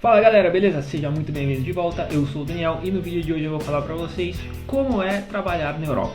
Fala galera, beleza? Seja muito bem-vindo de volta, eu sou o Daniel e no vídeo de hoje eu vou falar pra vocês como é trabalhar na Europa.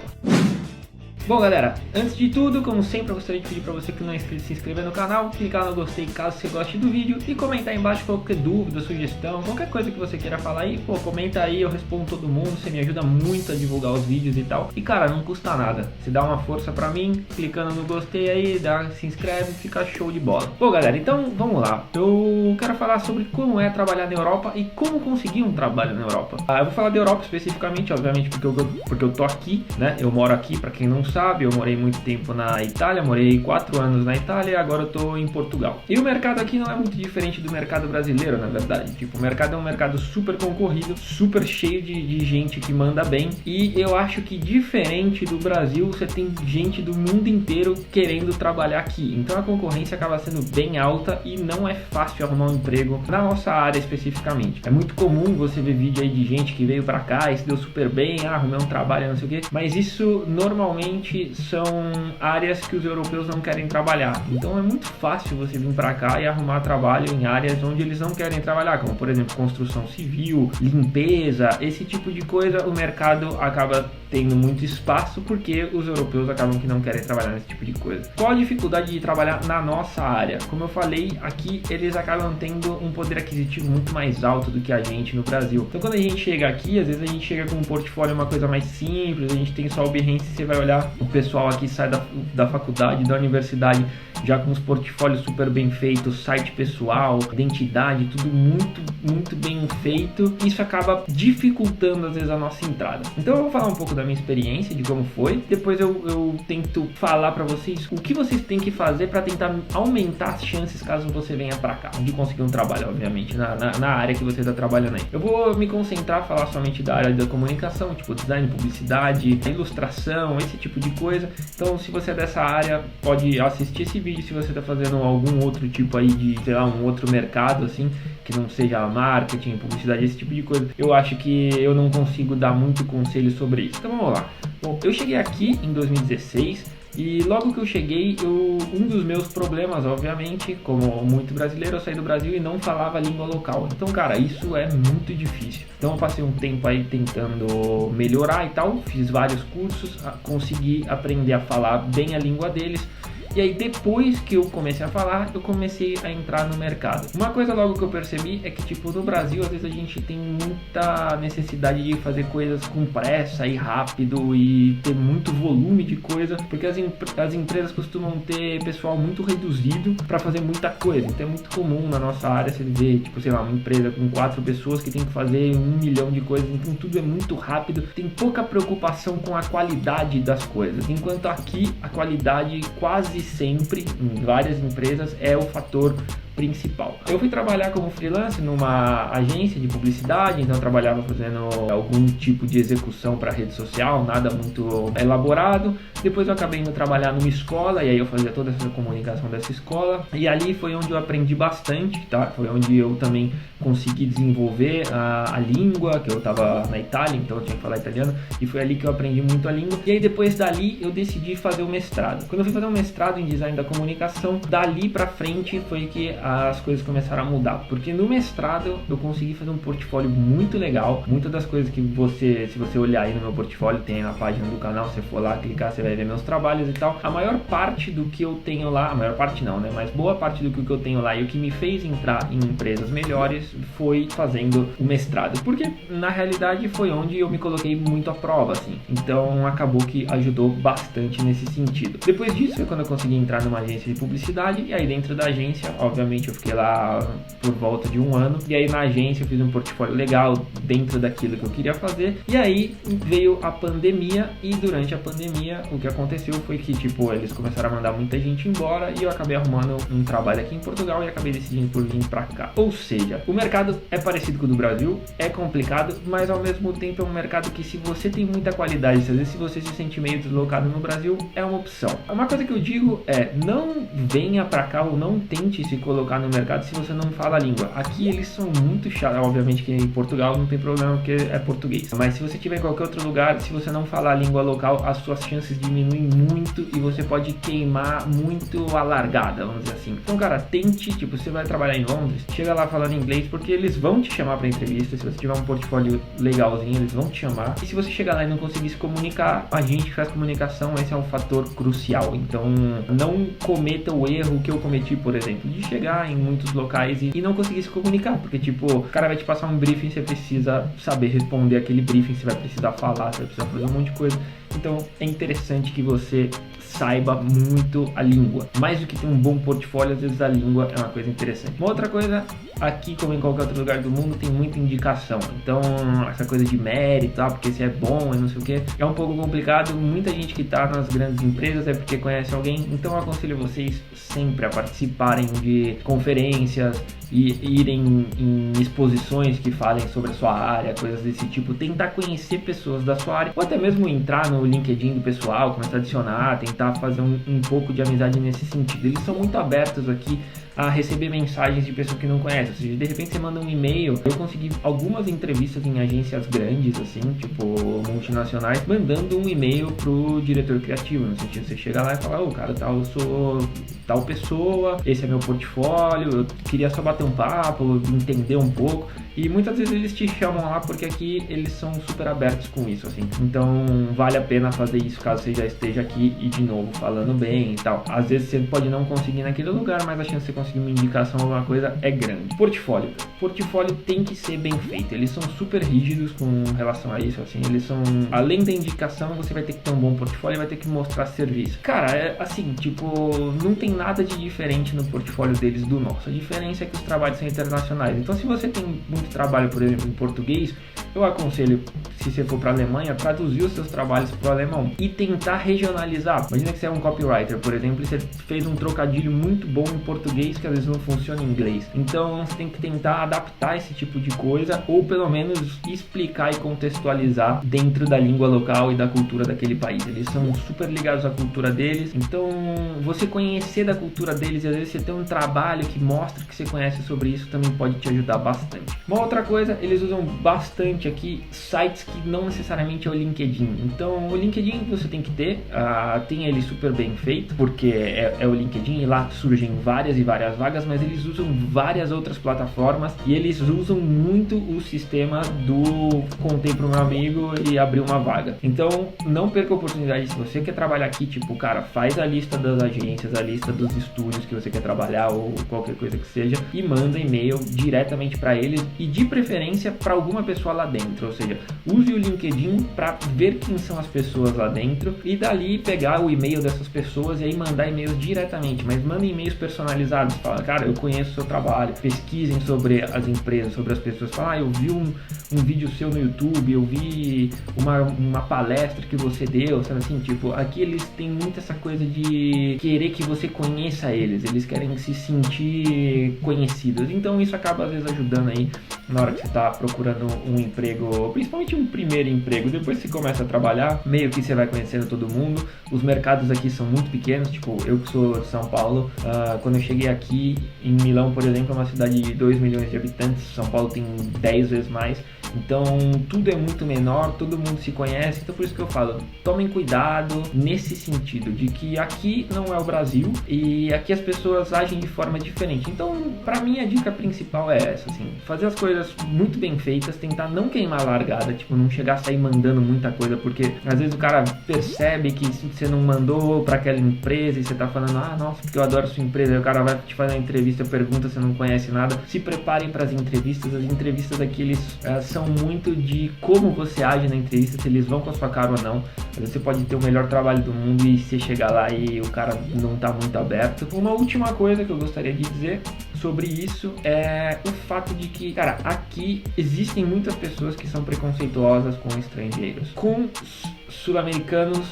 Bom galera, antes de tudo, como sempre eu gostaria de pedir para você que não é inscrito se inscrever no canal, clicar no gostei caso você goste do vídeo e comentar aí embaixo qualquer dúvida, sugestão, qualquer coisa que você queira falar aí, pô, comenta aí, eu respondo todo mundo, você me ajuda muito a divulgar os vídeos e tal. E cara, não custa nada, você dá uma força pra mim, clicando no gostei aí, se inscreve, fica show de bola. Bom galera, então vamos lá, eu quero falar sobre como é trabalhar na Europa e como conseguir um trabalho na Europa. Eu vou falar da Europa especificamente, obviamente, porque eu tô aqui, né, eu moro aqui, pra quem não sabe, eu morei muito tempo na Itália, morei 4 anos na Itália e agora eu tô em Portugal. E o mercado aqui não é muito diferente do mercado brasileiro, na verdade. Tipo, o mercado é um mercado super concorrido, super cheio de gente que manda bem. E eu acho que diferente do Brasil, você tem gente do mundo inteiro querendo trabalhar aqui. Então a concorrência acaba sendo bem alta e não é fácil arrumar um emprego na nossa área especificamente. É muito comum você ver vídeo aí de gente que veio pra cá e se deu super bem, arrumei um trabalho, não sei o quê. Mas isso normalmente são áreas que os europeus não querem trabalhar. Então é muito fácil você vir para cá e arrumar trabalho em áreas onde eles não querem trabalhar, como por exemplo construção civil, limpeza, esse tipo de coisa. O mercado acaba tendo muito espaço porque os europeus acabam que não querem trabalhar nesse tipo de coisa. Qual a dificuldade de trabalhar na nossa área? Como eu falei, aqui eles acabam tendo um poder aquisitivo muito mais alto do que a gente no Brasil. Então quando a gente chega aqui, às vezes a gente chega com um portfólio, uma coisa mais simples, a gente tem só o Behance, você vai olhar, o pessoal aqui sai da faculdade, da universidade, já com os portfólios super bem feitos, site pessoal, identidade, tudo muito bem feito. Isso acaba dificultando às vezes a nossa entrada. Então eu vou falar um pouco da minha experiência, de como foi. Depois eu tento falar para vocês o que vocês têm que fazer para tentar aumentar as chances caso você venha para cá, de conseguir um trabalho, obviamente, na área que você está trabalhando aí. Eu vou me concentrar, falar somente da área da comunicação, tipo design, publicidade, ilustração, esse tipo de coisa. Então se você é dessa área, pode assistir esse vídeo. Se você está fazendo algum outro tipo aí de, sei lá, um outro mercado assim, que não seja marketing, publicidade, esse tipo de coisa, eu acho que eu não consigo dar muito conselho sobre isso. Então vamos lá. Bom, eu cheguei aqui em 2016 e logo que eu cheguei, um dos meus problemas, obviamente, como muito brasileiro, eu saí do Brasil e não falava a língua local. Então, cara, isso é muito difícil. Então eu passei um tempo aí tentando melhorar e tal, fiz vários cursos, consegui aprender a falar bem a língua deles. E aí depois que eu comecei a falar, eu comecei a entrar no mercado. Uma coisa logo que eu percebi é que tipo no Brasil às vezes a gente tem muita necessidade de fazer coisas com pressa e rápido e ter muito volume de coisa, porque as empresas costumam ter pessoal muito reduzido para fazer muita coisa. Então é muito comum na nossa área você ver, tipo, sei lá, uma empresa com 4 pessoas que tem que fazer 1 milhão de coisas, então tudo é muito rápido, tem pouca preocupação com a qualidade das coisas. Enquanto aqui a qualidade quase sempre, em várias empresas, é o fator principal. Eu fui trabalhar como freelance numa agência de publicidade, então eu trabalhava fazendo algum tipo de execução para rede social, nada muito elaborado. Depois eu acabei indo trabalhar numa escola e aí eu fazia toda essa comunicação dessa escola e ali foi onde eu aprendi bastante, tá? Foi onde eu também consegui desenvolver a língua, que eu tava na Itália, então eu tinha que falar italiano e foi ali que eu aprendi muito a língua. E aí depois dali eu decidi fazer o mestrado. Quando eu fui fazer um mestrado em design da comunicação, dali pra frente foi que as coisas começaram a mudar, porque no mestrado eu consegui fazer um portfólio muito legal. Muitas das coisas que se você olhar aí no meu portfólio, tem aí na página do canal, se você for lá clicar, você vai ver meus trabalhos e tal. A maior parte do que eu tenho lá, a maior parte não, né, mas boa parte do que eu tenho lá e o que me fez entrar em empresas melhores foi fazendo o mestrado, porque na realidade foi onde eu me coloquei muito à prova, assim. Então acabou que ajudou bastante nesse sentido. Depois disso foi quando eu consegui entrar numa agência de publicidade e aí dentro da agência, obviamente eu fiquei lá por volta de 1 ano e aí na agência eu fiz um portfólio legal dentro daquilo que eu queria fazer e aí veio a pandemia e durante a pandemia o que aconteceu foi que tipo eles começaram a mandar muita gente embora e eu acabei arrumando um trabalho aqui em Portugal e acabei decidindo por vir pra cá. Ou seja, o mercado é parecido com o do Brasil, é complicado, mas ao mesmo tempo é um mercado que se você tem muita qualidade, às vezes se você se sente meio deslocado no Brasil, é uma opção. Uma coisa que eu digo é, não venha pra cá ou não tente se colocar colocar no mercado se você não fala a língua. Aqui eles são muito chatos, obviamente que em Portugal não tem problema porque é português, mas se você estiver em qualquer outro lugar, se você não falar a língua local, as suas chances diminuem muito e você pode queimar muito a largada, vamos dizer assim. Então, cara, tente, tipo, você vai trabalhar em Londres, chega lá falando inglês, porque eles vão te chamar para entrevista. Se você tiver um portfólio legalzinho, eles vão te chamar. E se você chegar lá e não conseguir se comunicar, a gente que faz comunicação, esse é um fator crucial. Então, não cometa o erro que eu cometi, por exemplo, de chegar em muitos locais e não conseguir se comunicar, porque, tipo, o cara vai te passar um briefing, você precisa saber responder aquele briefing, você vai precisar falar, você vai precisar fazer um monte de coisa. Então, é interessante que você saiba muito a língua. Mais do que ter um bom portfólio, às vezes a língua é uma coisa interessante. Uma outra coisa, aqui como em qualquer outro lugar do mundo, tem muita indicação. Então, essa coisa de mérito, porque se é bom e não sei o que, é um pouco complicado. Muita gente que tá nas grandes empresas é porque conhece alguém. Então, eu aconselho vocês sempre a participarem de conferências e irem em exposições que falem sobre a sua área, coisas desse tipo. Tentar conhecer pessoas da sua área, ou até mesmo entrar no LinkedIn do pessoal, começar a adicionar, tentar fazer um pouco de amizade nesse sentido. Eles são muito abertos aqui a receber mensagens de pessoas que não conhecem. Ou seja, de repente você manda um e-mail. Eu consegui algumas entrevistas em agências grandes, assim, tipo multinacionais, mandando um e-mail pro diretor criativo, no sentido de você chegar lá e falar: ô, cara, tal, eu sou tal pessoa, esse é meu portfólio, eu queria só bater um papo, entender um pouco. E muitas vezes eles te chamam lá porque aqui eles são super abertos com isso, assim. Então vale a pena fazer isso caso você já esteja aqui e de novo falando bem e tal. Às vezes você pode não conseguir naquele lugar, mas a chance de você conseguir uma indicação ou alguma coisa é grande. Portfólio. Portfólio tem que ser bem feito. Eles são super rígidos com relação a isso, assim. Eles são, além da indicação, você vai ter que ter um bom portfólio e vai ter que mostrar serviço. Cara, é assim, tipo, não tem nada de diferente no portfólio deles do nosso. A diferença é que os trabalhos são internacionais. Então, se você tem muito trabalho, por exemplo, em português, eu aconselho, se você for para a Alemanha, traduzir os seus trabalhos para o alemão e tentar regionalizar. Imagina que você é um copywriter, por exemplo, e você fez um trocadilho muito bom em português que às vezes não funciona em inglês. Então você tem que tentar adaptar esse tipo de coisa, ou pelo menos explicar e contextualizar dentro da língua local e da cultura daquele país. Eles são super ligados à cultura deles, então você conhecer da cultura deles e às vezes você ter um trabalho que mostra que você conhece sobre isso também pode te ajudar bastante. Uma outra coisa, eles usam bastante aqui sites que não necessariamente é o LinkedIn. Então o LinkedIn você tem que ter, tem ele super bem feito, porque é o LinkedIn e lá surgem várias e várias vagas, mas eles usam várias outras plataformas e eles usam muito o sistema do contei pro meu amigo e abriu uma vaga. Então não perca a oportunidade. Se você quer trabalhar aqui, tipo, cara, faz a lista das agências, a lista dos estúdios que você quer trabalhar ou qualquer coisa que seja e manda e-mail diretamente para eles e de preferência para alguma pessoa lá dentro. Ou seja, use o LinkedIn para ver quem são as pessoas lá dentro e dali pegar o e-mail dessas pessoas e aí mandar e-mails diretamente, mas manda e-mails personalizados. Fala: cara, eu conheço o seu trabalho, pesquisem sobre as empresas, sobre as pessoas. Fala: eu vi um vídeo seu no YouTube, eu vi uma palestra que você deu, sabe assim? Tipo, aqui eles têm muito essa coisa de querer que você conheça eles querem se sentir conhecidos, então isso acaba às vezes ajudando aí na hora que você está procurando um emprego, principalmente um primeiro emprego. Depois que você começa a trabalhar, meio que você vai conhecendo todo mundo. Os mercados aqui são muito pequenos, tipo, eu que sou de São Paulo, quando eu cheguei aqui em Milão, por exemplo, é uma cidade de 2 milhões de habitantes, São Paulo tem 10 vezes mais. Então tudo é muito menor, todo mundo se conhece. Então por isso que eu falo, tomem cuidado nesse sentido de que aqui não é o Brasil e aqui as pessoas agem de forma diferente. Então pra mim a dica principal é essa, assim, fazer as coisas muito bem feitas, tentar não queimar a largada, tipo, não chegar a sair mandando muita coisa, porque às vezes o cara percebe que você não mandou pra aquela empresa e você tá falando: nossa, porque eu adoro sua empresa. Aí o cara vai te fazer uma entrevista, pergunta, você não conhece nada. Se preparem para as entrevistas aqui eles são muito de como você age na entrevista, se eles vão com a sua cara ou não. Às vezes você pode ter o melhor trabalho do mundo e você chegar lá e o cara não tá muito aberto. Uma última coisa que eu gostaria de dizer sobre isso é o fato de que, cara, aqui existem muitas pessoas que são preconceituosas com estrangeiros, com sul-americanos,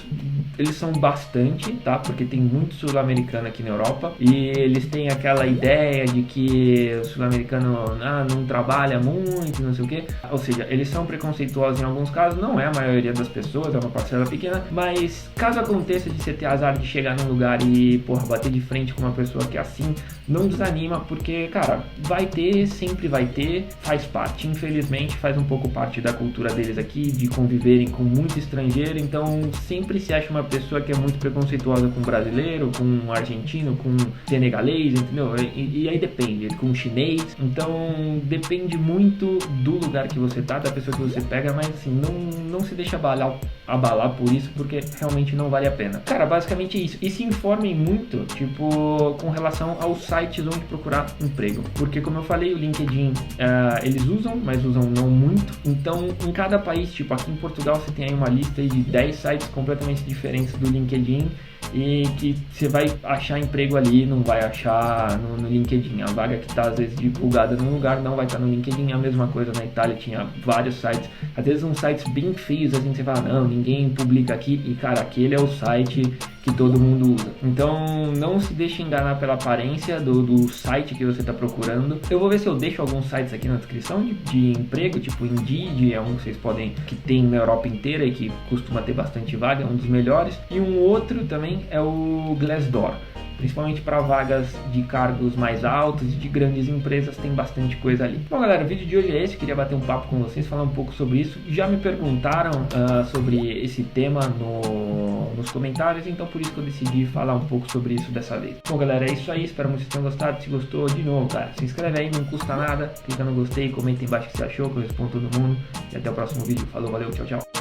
eles são bastante, tá? Porque tem muito sul-americano aqui na Europa e eles têm aquela ideia de que o sul-americano não trabalha muito, não sei o que. Ou seja, eles são preconceituosos em alguns casos, não é a maioria das pessoas, é uma parcela pequena, mas caso aconteça de você ter azar de chegar num lugar e, porra, bater de frente com uma pessoa que é assim, não desanima, porque, cara, vai ter, sempre vai ter, faz parte, infelizmente faz um pouco parte da cultura deles aqui, de conviverem com muito estrangeiro, então sempre se acha uma pessoa que é muito preconceituosa com brasileiro, com argentino, com senegalês, entendeu? E aí depende, com chinês, então depende muito do lugar que você tá, da pessoa que você pega, mas assim, não se deixa abalar por isso, porque realmente não vale a pena. Cara, basicamente é isso. E se informem muito, tipo, com relação aos sites onde procurar emprego. Porque, como eu falei, o LinkedIn, eles usam, mas usam não muito. Então, em cada país, tipo, aqui em Portugal você tem aí uma lista aí de 10 sites completamente diferentes do LinkedIn e que você vai achar emprego ali, não vai achar no LinkedIn. A vaga que está às vezes divulgada num lugar não vai estar no LinkedIn. A mesma coisa na Itália, tinha vários sites, às vezes uns sites bem feios, assim, você fala, não, ninguém publica aqui, e cara, aquele é o site que todo mundo usa. Então não se deixe enganar pela aparência do site que você está procurando. Eu vou ver se eu deixo alguns sites aqui na descrição de emprego, tipo Indeed, é um que vocês podem, que tem na Europa inteira e que costuma ter bastante vaga, é um dos melhores. E um outro também é o Glassdoor, principalmente para vagas de cargos mais altos e de grandes empresas, tem bastante coisa ali. Bom, galera, o vídeo de hoje é esse, queria bater um papo com vocês, falar um pouco sobre isso. Já me perguntaram sobre esse tema nos comentários, então por isso que eu decidi falar um pouco sobre isso dessa vez. Bom, galera, é isso aí, espero que vocês tenham gostado. Se gostou, de novo, cara, se inscreve aí, não custa nada, clica no gostei, comenta embaixo o que você achou, que eu respondo todo mundo, e até o próximo vídeo. Falou, valeu, tchau, tchau.